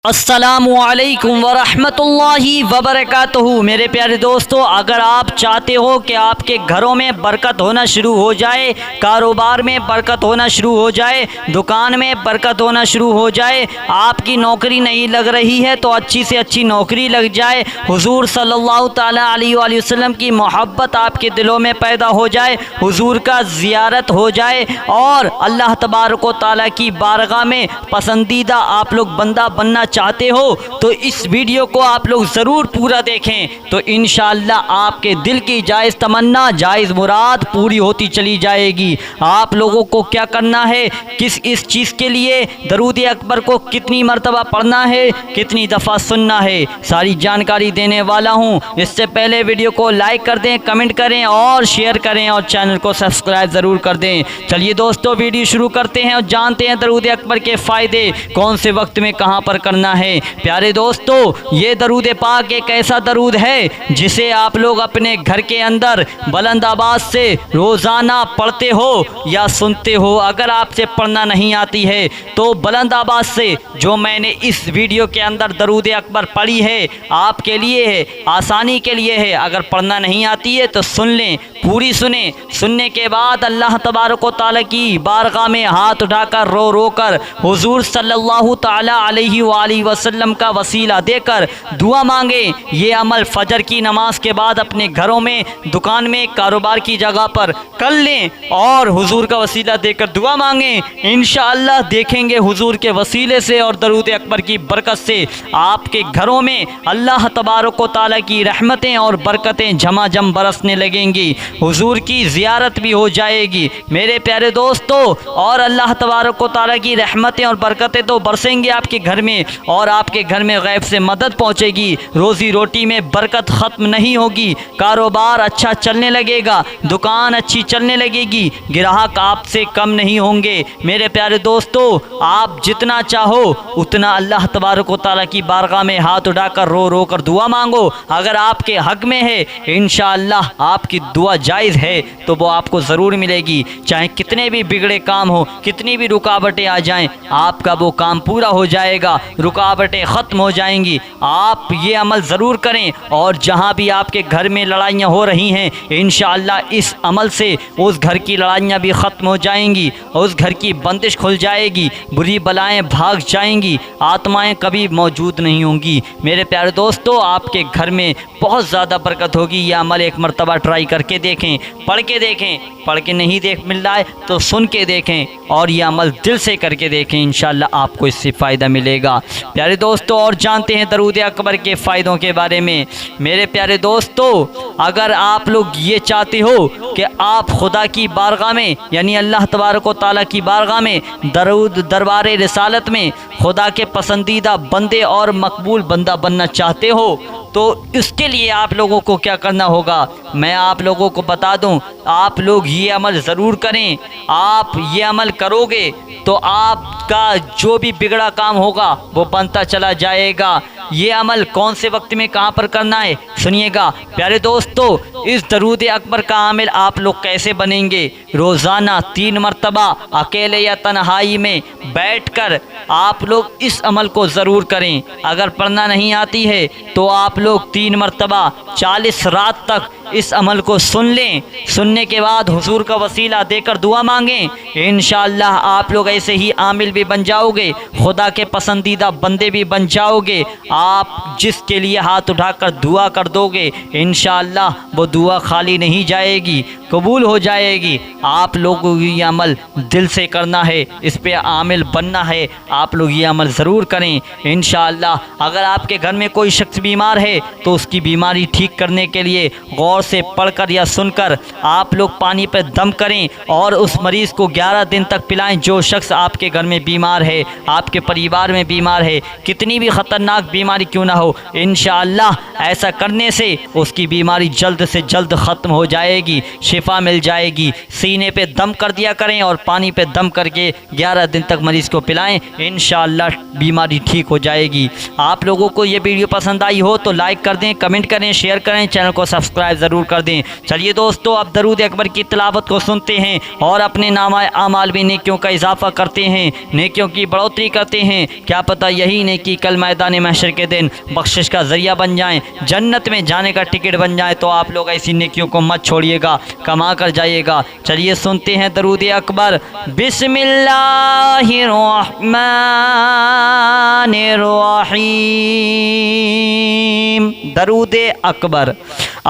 अस्सलामुअलैकुम वरहमतुल्लाहि वबरकातुहू। मेरे प्यारे दोस्तों, अगर आप चाहते हो कि आपके घरों में बरकत होना शुरू हो जाए, कारोबार में बरकत होना शुरू हो जाए, दुकान में बरकत होना शुरू हो जाए, आपकी नौकरी नहीं लग रही है तो अच्छी से अच्छी नौकरी लग जाए, हुजूर सल्लल्लाहु ताला अलैहि वसल्लम की मोहब्बत आपके दिलों में पैदा हो जाए, हुजूर का ज़ियारत हो जाए और अल्लाह तबारक व तआला की बारगाह में पसंदीदा आप लोग बंदा बनना चाहते हो तो इस वीडियो को आप लोग ज़रूर पूरा देखें तो इंशाअल्लाह आपके दिल की जायज़ तमन्ना, जायज़ मुराद पूरी होती चली जाएगी। आप लोगों को क्या करना है, इस चीज़ के लिए दरूद अकबर को कितनी मरतबा पढ़ना है, कितनी दफ़ा सुनना है, सारी जानकारी देने वाला हूँ। इससे पहले वीडियो को लाइक कर दें, कमेंट करें और शेयर करें और चैनल को सब्सक्राइब ज़रूर कर दें। चलिए दोस्तों, वीडियो शुरू करते हैं और जानते हैं दरूद अकबर के फ़ायदे कौन से वक्त में कहाँ पर करना है। प्यारे दोस्तों, ये दरूद पाक एक ऐसा दरूद है जिसे आप लोग अपने घर के अंदर बुलंद आवाज़ से रोज़ाना पढ़ते हो या सुनते हो। अगर आपसे पढ़ना नहीं आती है तो बुलंद आवाज़ से जो मैंने इस वीडियो के अंदर दरूद अकबर पढ़ी है आपके लिए है, आसानी के लिए है। अगर पढ़ना नहीं आती है तो सुन लें, पूरी सुने। सुनने के बाद अल्लाह तबारक व तआला की बारगाह में हाथ उठाकर रो रो कर हुजूर सल्लल्लाहु ताला अलैहि वसल्लम का वसीला देकर दुआ मांगे। ये अमल फजर की नमाज के बाद अपने घरों में, दुकान में, कारोबार की जगह पर कर लें और हुजूर का वसीला देकर दुआ मांगे। इंशाअल्लाह देखेंगे हुजूर के वसीले से और दरूद अकबर की बरकत से आपके घरों में अल्लाह तबारक व तआला की रहमतें और बरकतें झमाझम बरसने लगेंगी, हुजूर की ज़ियारत भी हो जाएगी मेरे प्यारे दोस्तों। और अल्लाह तबारक व तआला की रहमतें और बरकतें तो बरसेंगी आपके घर में और आपके घर में गैब से मदद पहुंचेगी, रोज़ी रोटी में बरकत ख़त्म नहीं होगी, कारोबार अच्छा चलने लगेगा, दुकान अच्छी चलने लगेगी, ग्राहक आपसे कम नहीं होंगे। मेरे प्यारे दोस्तों, आप जितना चाहो उतना अल्लाह तबारक व तआला की बारगाह में हाथ उठाकर रो रो कर दुआ मांगो। अगर आपके हक़ में है इंशाअल्लाह आपकी दुआ जायज़ है तो वो आपको ज़रूर मिलेगी। चाहे कितने भी बिगड़े काम हो, कितनी भी रुकावटें आ जाएं, आपका वो काम पूरा हो जाएगा, रुकावटें ख़त्म हो जाएंगी। आप ये अमल ज़रूर करें और जहाँ भी आपके घर में लड़ाइयाँ हो रही हैं इंशाअल्लाह इस अमल से उस घर की लड़ाइयाँ भी ख़त्म हो जाएंगी, उस घर की बंदिश खुल जाएगी, बुरी बलाएँ भाग जाएंगी, आत्माएँ कभी मौजूद नहीं होंगी। मेरे प्यारे दोस्तों, आपके घर में बहुत ज़्यादा बरकत होगी। यह अमल एक मरतबा ट्राई करके देखें, पढ़ के देखें, पढ़ के नहीं देख मिल रहा है तो सुन के देखें और यह अमल दिल से करके देखें, इंशाअल्लाह आपको इससे फ़ायदा मिलेगा। प्यारे दोस्तों, और जानते हैं दरूद अकबर के फ़ायदों के बारे में। मेरे प्यारे दोस्तों, अगर आप लोग ये चाहते हो कि आप खुदा की बारगाह में यानी अल्लाह तबारक व तआला की बारगाह में दरबार रिसालत में खुदा के पसंदीदा बंदे और मकबूल बंदा बनना चाहते हो तो इसके लिए आप लोगों को क्या करना होगा मैं आप लोगों को बता दूं। आप लोग ये अमल ज़रूर करें। आप ये अमल करोगे तो आपका जो भी बिगड़ा काम होगा वो बनता चला जाएगा। ये अमल कौन से वक्त में कहाँ पर करना है सुनिएगा। प्यारे दोस्तों, इस दरूद अकबर का आमिल आप लोग कैसे बनेंगे, रोज़ाना 3 मरतबा अकेले या तन्हाई में बैठकर आप लोग इस अमल को ज़रूर करें। अगर पढ़ना नहीं आती है तो आप लोग 3 मरतबा 40 रात तक इस अमल को सुन लें। सुनने के बाद हुजूर का वसीला देकर दुआ मांगें। इंशाअल्लाह आप लोग ऐसे ही आमिल भी बन जाओगे, खुदा के पसंदीदा बंदे भी बन जाओगे। आप जिसके लिए हाथ उठाकर दुआ कर दोगे इंशाअल्लाह वो दुआ खाली नहीं जाएगी, कबूल हो जाएगी। आप लोगों को ये अमल दिल से करना है, इस पे आमिल बनना है। आप लोग ये अमल ज़रूर करें इंशाअल्लाह। अगर आपके घर में कोई शख्स बीमार है तो उसकी बीमारी ठीक करने के लिए गौर से पढ़कर या सुनकर आप लोग पानी पर दम करें और उस मरीज़ को 11 दिन तक पिलाएं। जो शख्स आपके घर में बीमार है, आपके परिवार में बीमार है, कितनी भी ख़तरनाक बीमारी क्यों ना हो, इंशाअल्लाह ऐसा करने से उसकी बीमारी जल्द से जल्द ख़त्म हो जाएगी, शिफा मिल जाएगी। सीने पे दम कर दिया करें और पानी पे दम करके 11 दिन तक मरीज़ को पिलाएं, इंशाअल्लाह बीमारी ठीक हो जाएगी। आप लोगों को ये वीडियो पसंद आई हो तो लाइक कर दें, कमेंट करें, शेयर करें, चैनल को सब्सक्राइब ज़रूर ضرور کر دیں۔ چلیے دوستو اب درود اکبر کی تلاوت کو سنتے ہیں اور اپنے نامہ اعمال میں نیکیوں کا اضافہ کرتے ہیں، نیکیوں کی بڑھوتری کرتے ہیں۔ کیا پتہ یہی نیکی کل میدان محشر کے دن بخشش کا ذریعہ بن جائیں، جنت میں جانے کا ٹکٹ بن جائے۔ تو آپ لوگ ایسی نیکیوں کو مت چھوڑیے گا، کما کر جائیے گا۔ چلیے سنتے ہیں درود اکبر۔ بسم اللہ الرحمن الرحیم۔ درود اکبر۔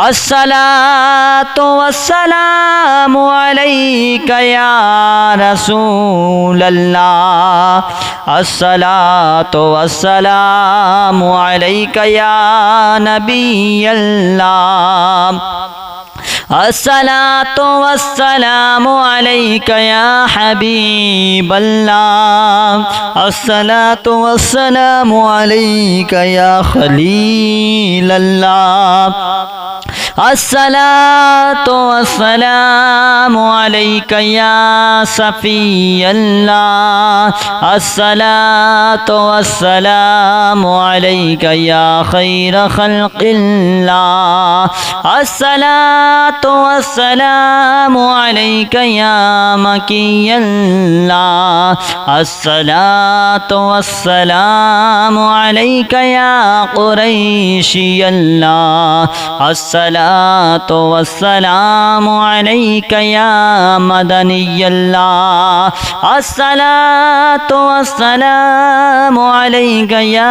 الصلاۃ والسلام علیک یا رسول اللہ، الصلاۃ والسلام علیک یا نبی اللہ، الصلاۃ والسلام علیک یا حبیب اللہ، الصلاۃ والسلام علیک یا خلیل اللہ، الصلاۃ والسلام علیک یا صفی اللہ، الصلاۃ والسلام علیک یا خیر خلق اللہ، الصلاۃ والسلام علیک یا مکی اللہ، الصلاۃ والسلام علیک یا قریشی اللہ، الصلاۃ والسلام علیک یا مدنی اللہ، الصلاۃ والسلام علیک یا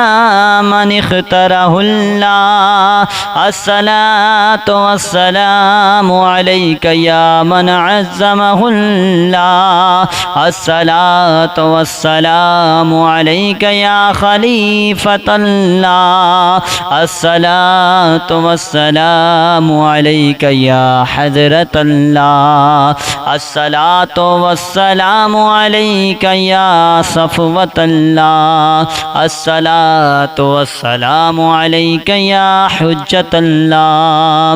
من اخترہ اللہ، الصلاۃ والسلام علیک یا من عظمہ اللہ، الصلاۃ والسلام علیک یا خلیفۃ اللہ، الصلاۃ والسلام علیک یا حضرت اللہ، الصلاۃ والسلام علیک یا صفوۃ اللہ، الصلاۃ والسلام علیک یا حجت اللہ،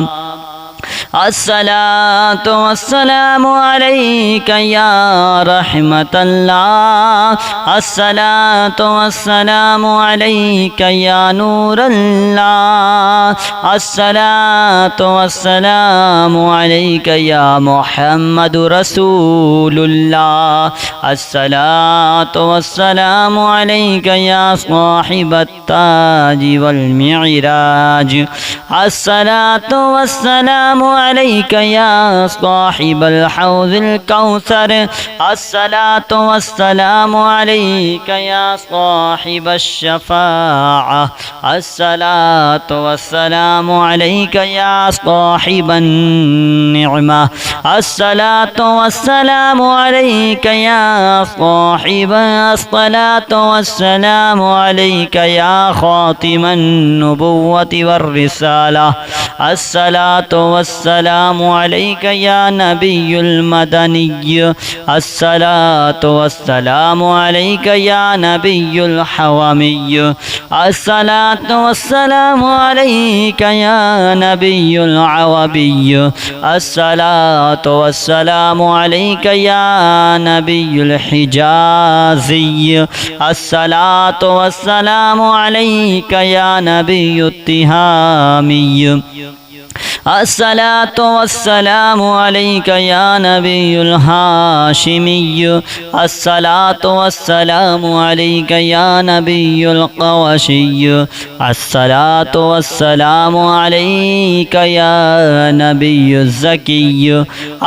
الصلاۃ والسلام علیک یا رحمت اللہ، الصلاۃ والسلام علیک یا نور اللہ، الصلاۃ والسلام علیک یا محمد رسول اللہ، الصلاۃ والسلام علیک یا صاحب التاج والمعراج، الصلاۃ والسلام علیک یا صاحب الحوض الکوثر، الصلاۃ والسلام علیک یا صاحب الشفاعہ، الصلاۃ والسلام علیک یا صاحب النعمہ، الصلاۃ والسلام علیک یا صاحب، الصلاۃ والسلام علیک یا خاتم النبوۃ والرسالہ، الصلاۃ والسلام علیک یا نبی المدنی، الصلاۃ والسلام علیک یا نبی الحوامی، الصلاۃ والسلام علیک یا نبی العوبی، الصلاۃ والسلام علیک یا نبی الحجازی، الصلاۃ والسلام علیک یا نبی التہامی، الصلاۃ والسلام علیک یا نبی الہاشمی، الصلاۃ والسلام علیک یا نبی القوشی، الصلاۃ والسلام علیک یا نبی الزکی،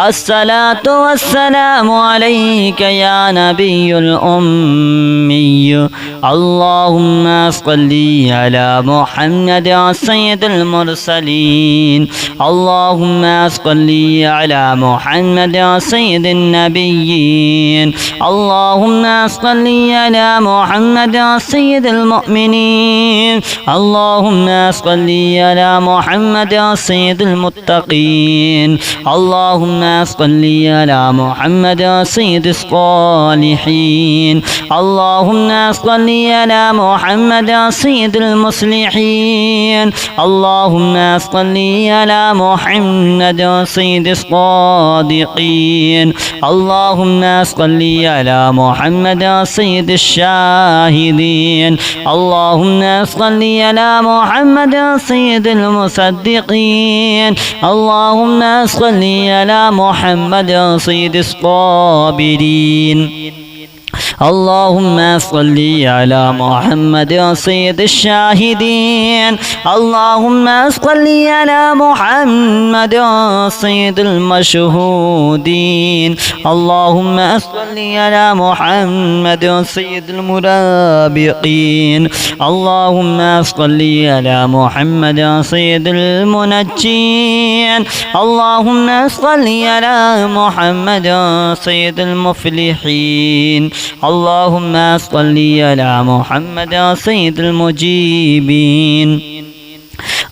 الصلاۃ والسلام علیک یا نبی الامی، اللہم صلی علی محمد سید المرسلین، اللهم صل على محمد سيد النبيين، اللهم صل على محمد سيد المؤمنين، اللهم صل على محمد سيد المتقين، اللهم صل على محمد سيد الصالحين، اللهم صل على محمد سيد المصلحين، اللهم صل على على محمد سيد الصادقين اللهم صل على محمد سيد الشاهدين اللهم صل على محمد سيد المصدقين اللهم صل على محمد سيد الصابرين اللهم صل على محمد سيد الشاهدين اللهم صل على محمد سيد المشهودين اللهم صل على محمد سيد المرابقين اللهم صل على محمد سيد المنجين اللهم صل على محمد سيد المفلحين اللهم صل على محمد سيد المجيبين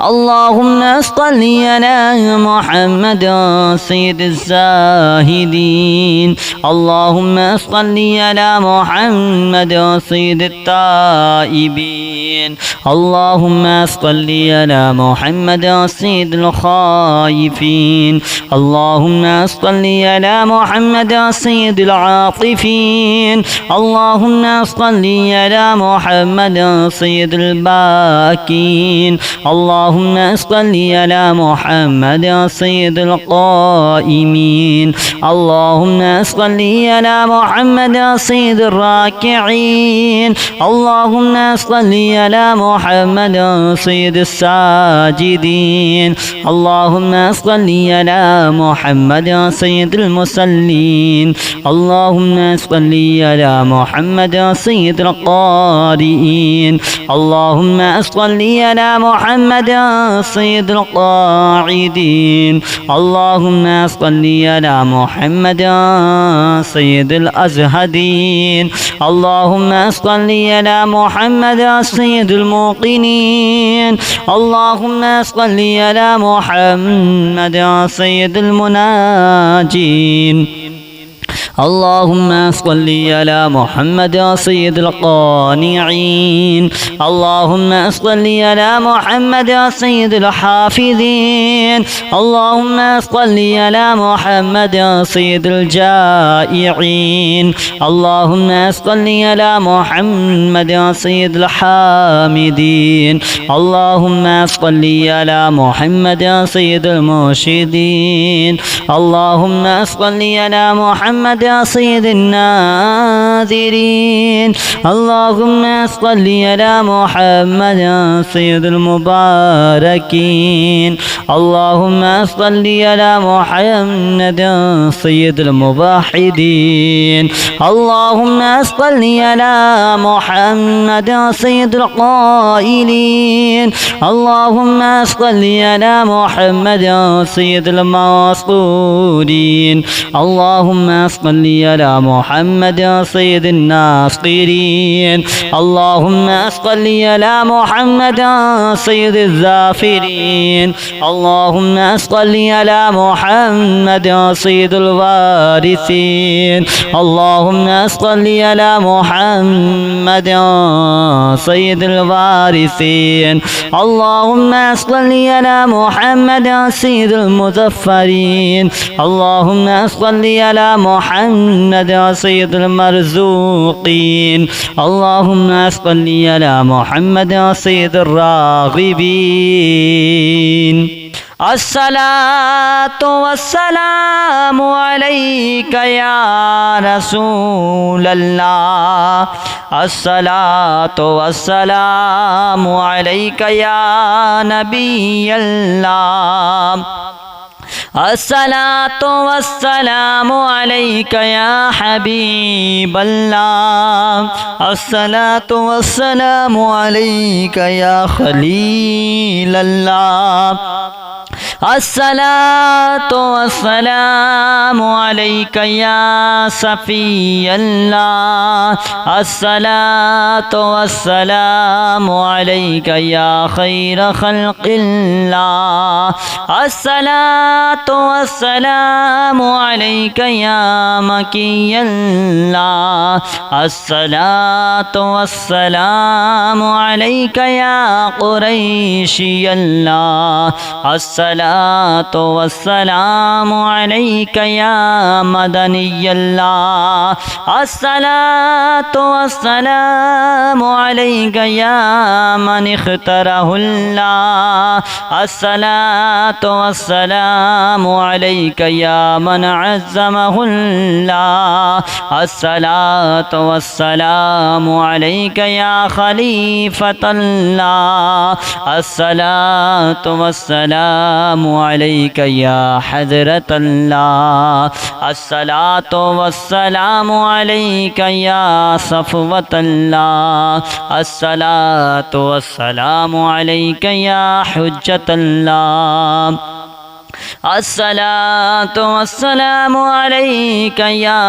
اللهم صل على محمد سيد الزاهدين اللهم صل على محمد سيد التائبين اللهم صل على محمد سيد الخائفين اللهم صل على محمد سيد العاطفين اللهم صل على محمد سيد الباكين اللهم صل على محمد سيد القائمين اللهم صل على محمد سيد الراكعين اللهم صل على محمد سيد الساجدين اللهم صل على محمد سيد المصلين اللهم صل على محمد سيد القارئين اللهم صل على محمد سيد القاعدين اللهم صل على محمد سيد الأزهدين اللهم صل على محمد سيد الموقنين اللهم صل على محمد سيد المناجين اللهم صل على محمد سيد القانعين اللهم صل على محمد سيد الحافظين اللهم صل على محمد سيد الجائعين اللهم صل على محمد سيد الحامدين اللهم صل على محمد سيد المرشدين اللهم صل على محمد سيد الناذرين اللهم صل على محمد سيد المباركين اللهم صل على محمد سيد الموحدين اللهم صل على محمد سيد القائلين اللهم صل على محمد سيد المنصورين اللهم صل على محمد سيد الناصرين اللهم صل على محمد سيد الظافرين اللهم صل على محمد سيد الوارثين اللهم صل على محمد سيد الوارثين اللهم صل على محمد سيد المظفرين اللهم صل على محمد سيد المرزوقين اللهم صل على محمد سيد الراغبين الصلاة والسلام عليك يا رسول الله الصلاة والسلام عليك يا نبي الله الصلاة والسلام عليك يا حبيب الله الصلاة والسلام عليك يا خليل الله الصلاة والسلام عليك يا صفي الله الصلاة والسلام عليك يا خير خلق الله الصلاة والسلام عليك يا مكي الله الصلاة والسلام عليك يا قريشي الله الصلاة अस्सलातु वस्सलामु अलैका या मदनी अल्लाह, अस्सलातु वस्सलामु अलैका या मन इख्तरहुल्लाह, अस्सलातु वस्सलामु अलैका या मन अज़्ज़महुल्लाह, अस्सलातु वस्सलामु अलैका या खलीफतल्लाह, अस्सलातु वस्सलामु अलैका या हज़रतल्लाह, अस्सलातु वस्सलामु अलैका या सफ़वतल्लाह, अस्सलातु वस्सलामु अलैका या हुज्जतल्लाह, अस्सलातु वस्सलामु अलैका या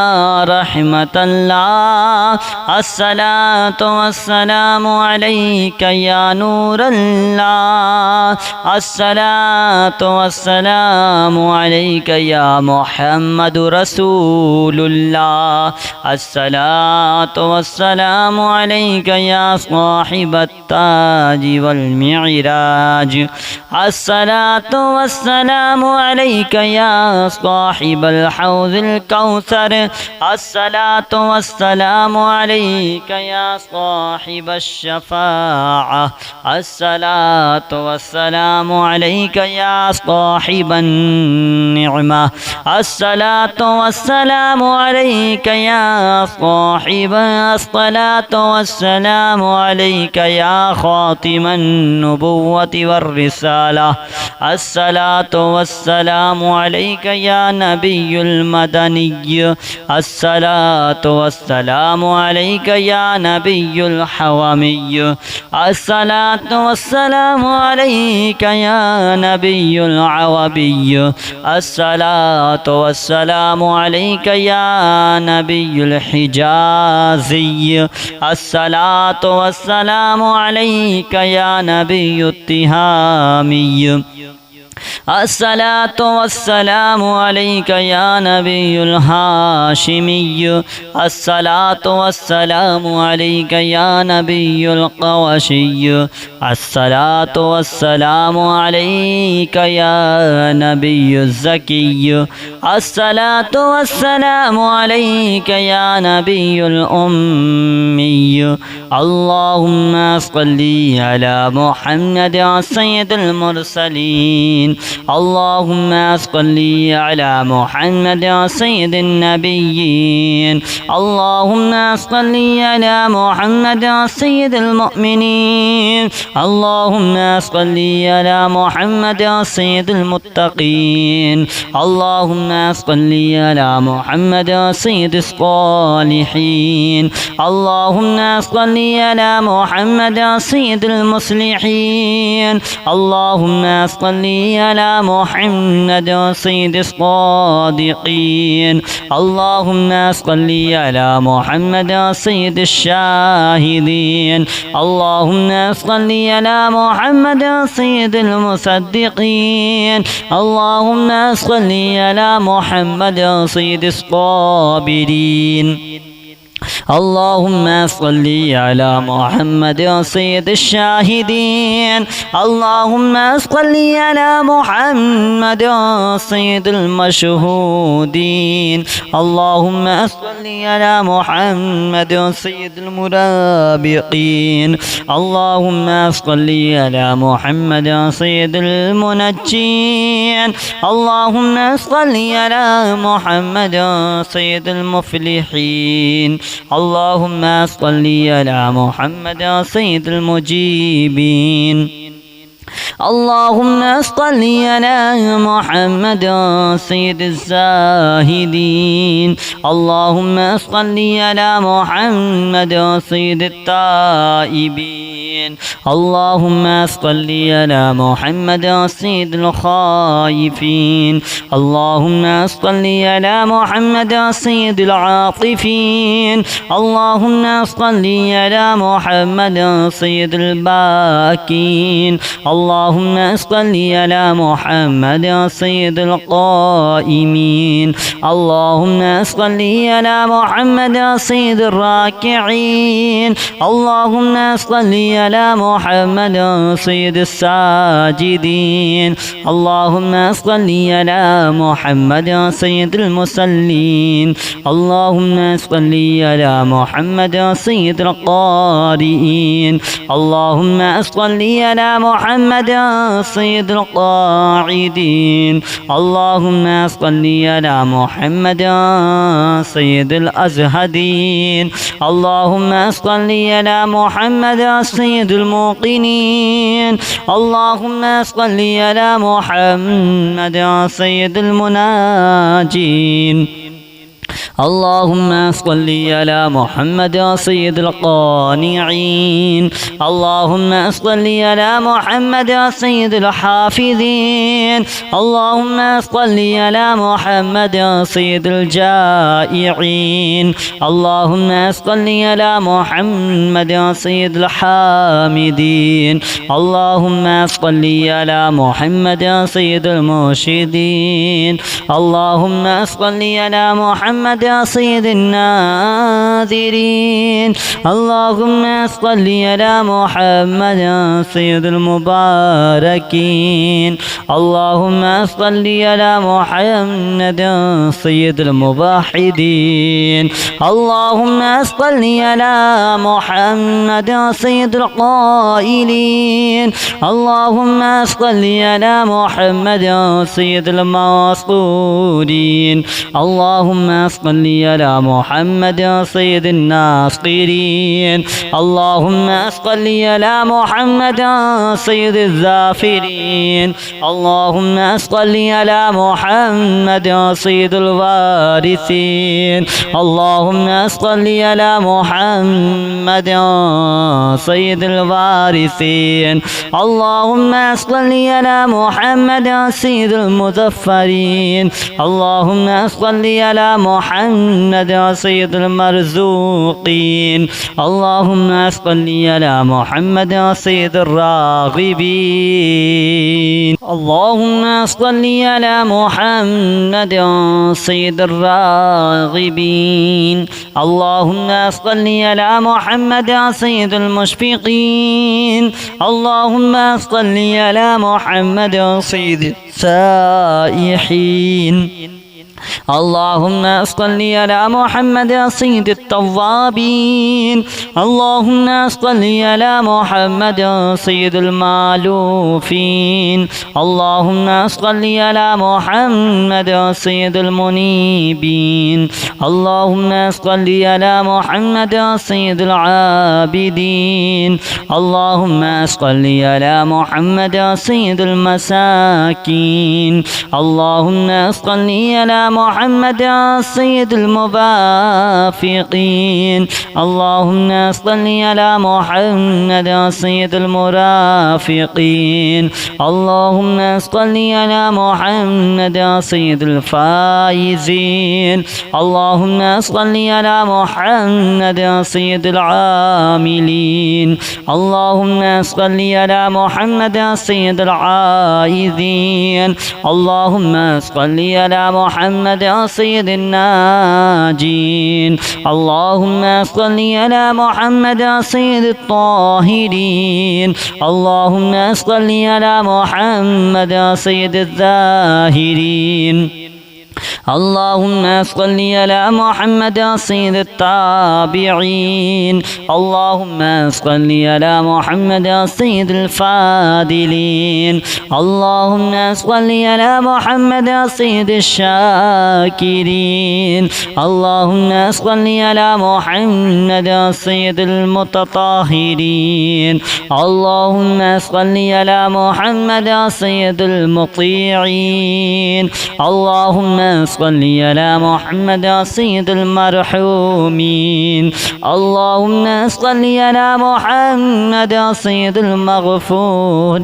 रहमतल्लाह, अस्सलातु वस्सलामु अलैका या नूरल्लाह, अस्सलातु वस्सलामु अलैका या मुहम्मदु रसूलुल्लाह, अस्सलातु वस्सलामु अलैका या साहिबत ताज वल मिअराज, अस्सलातु वस्सलामु अलैका या साहिबल हौज़िल कौसर, अस्सलातु वस्सलामु अलैका या साहिबश शफ़ाअह, अस्सलातु वस्सलामु अलैका या साहिबन निअमा, अस्सलातु वस्सलामु अलैका या साहिब, अस्सलातु वस्सलामु अलैका या खातिमन नुबुव्वति वर रिसाला, अस्सलातु वस्सलामु अलैका या नबियुल मदनी, अस्सलातु वस्सलामु अलैका या नबियुल हवामी, अस्सलातु वस्सलामु अलैका या नबियुल अवबी, अस्सलातु वस्सलामु अलैका या नबियुल हिजाज़ी, अस्सलातु वस्सलामु अलैका या नबियुत तिहामी, अस्सलातु वस्सलामु अलैका या नबियुल हाशिमी, अस्सलातु वस्सलामु अलैका या नबियुल क़वशी, अस्सलातु वस्सलामु अलैका या नबियुज़ ज़की, अस्सलातु वस्सलामु अलैका या नबियुल उम्मी, अल्लाहुम्मा सल्लि अला मुहम्मद सय्यिदिल मुरसलीन, अल्लाहुम्मा सल्लि अला मुहम्मद सय्यिदिन नबिय्यीन, अल्लाहुम्मा सल्लि अला मुहम्मद सय्यिदिल मुअमिनीन, अल्लाहुम्मा सल्लि अला मुहम्मद सय्यिदिल मुत्तक़ीन, अल्लाहुम्मा सल्लि अला मुहम्मद सय्यिदिस सालिहीन, अल्लाहुम्मा सल्लि अला मुहम्मद सय्यिदिल मुस्लिहीन, अल्लाहुम्मा सल्लि अला मुहम्मद सय्यिदिस सादिक़ीन, अल्लाहुम्मा सल्लि अला मुहम्मद सय्यिदिश शाहिदीन, अल्लाहुम्मा सल्लि अला मुहम्मद सय्यिदिल मुसद्दिक़ीन, अल्लाहुम्मा सल्लि अला मुहम्मद सय्यिदिस साबिरीन, अल्लाहुम्मा सल्लि अला मुहम्मद सय्यिदिश शाहिदीन, अल्लाहुम्मा सल्लि अला मुहम्मद सय्यिदिल मशहूदीन, अल्लाहुम्मा सल्लि अला मुहम्मद सय्यिदिल मुराबिक़ीन, अल्लाहुम्मा सल्लि अला मुहम्मद सय्यिदिल मुनज्जीन, अल्लाहुम्मा सल्लि अला मुहम्मद सय्यिदिल मुफ़्लिहीन, अल्लाहुम्मा सल्लि अला मुहम्मद सय्यिदिल मुजीबीन, अल्लाहुम्मा सल्लि अला मुहम्मद सय्यिदिज़ ज़ाहिदीन, अल्लाहुम्मा सल्लि अला मुहम्मद सय्यिदित ताइबीन, अल्लाहुम्मा सल्लि अला मुहम्मद सय्यिदिल खाइफीन, अल्लाहुम्मा सल्लि अला मुहम्मद सय्यिदिल आतिफीन, अल्लाहुम्मा सल्लि अला मुहम्मद सय्यिदिल बाकीन, अल्लाहुम्मा اللهم صل على محمد سيد القائمين اللهم صل على محمد سيد الراكعين اللهم صل على محمد سيد الساجدين اللهم صل على محمد سيد المصلين اللهم صل على محمد سيد القارئين اللهم صل على محمد سيد القاعدين اللهم صل على محمد سيد الأزهدين اللهم صل على محمد سيد الموقنين اللهم صل على محمد سيد المناجين اللهم صل على محمد سيد القانعين اللهم صل على محمد سيد الحافظين اللهم صل على محمد سيد الجائعين اللهم صل على محمد سيد الحامدين اللهم صل على محمد سيد المرشدين اللهم صل على محمد سيد الناذرين اللهم صل على محمد سيد المباركين اللهم صل على محمد سيد الموحدين اللهم صل على محمد سيد القائلين اللهم صل على محمد سيد المنصورين اللهم صل على محمد سيد الناصرين اللهم صل على محمد سيد الظافرين اللهم صل على محمد سيد الوارثين اللهم صل على محمد سيد الوارثين اللهم صل على محمد سيد المظفرين اللهم صل على محمد سيد المرزوقين اللهم صل على محمد سيد الراغبين اللهم صل على محمد سيد الراغبين اللهم صل على محمد سيد المشفقين اللهم صل على محمد سيد السائحين اللهم صل على محمد سيد التوابين اللهم صل على محمد سيد المالوفين اللهم صل على محمد سيد المنيبين اللهم صل على محمد سيد العابدين اللهم صل على محمد سيد المساكين اللهم صل على محمد سيد الموافقين اللهم صل على محمد سيد المرافقين اللهم صل على محمد سيد الفائزين اللهم صل على محمد سيد العاملين اللهم صل على محمد سيد العائذين اللهم صل على محمد سيد الناجين اللهم صل على محمد سيد الطاهرين اللهم صل على محمد سيد الذاهرين اللهم صل على محمد سيد التابعين اللهم صل على محمد سيد الفاضلين اللهم صل على محمد سيد الشاكرين اللهم صل على محمد سيد المتطهرين اللهم صل على محمد سيد المطيعين اللهم صل على محمد سيد المرحومين اللهم صل على محمد سيد المغفورين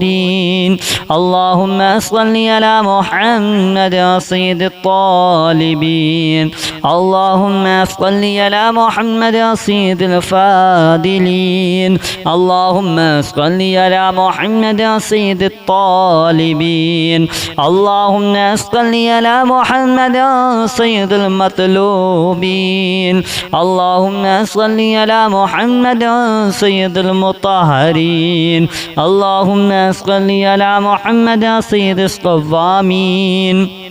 اللهم صل على محمد سيد الطالبين اللهم صل على محمد سيد الفاضلين اللهم صل على محمد سيد الطالبين اللهم صل على محمد سيد المطلوبين اللهم صل على محمد سيد المطهرين اللهم صل على محمد سيد الصوامين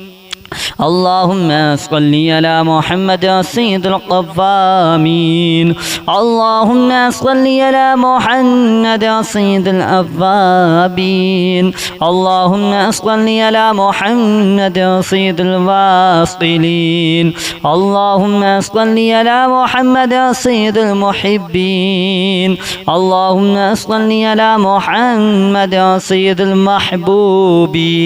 اللهم صل على محمد سيد القوامين اللهم صل على محمد سيد الأوابين اللهم صل على محمد سيد الواصلين اللهم صل على محمد سيد المحبين اللهم صل على محمد سيد المحبوبين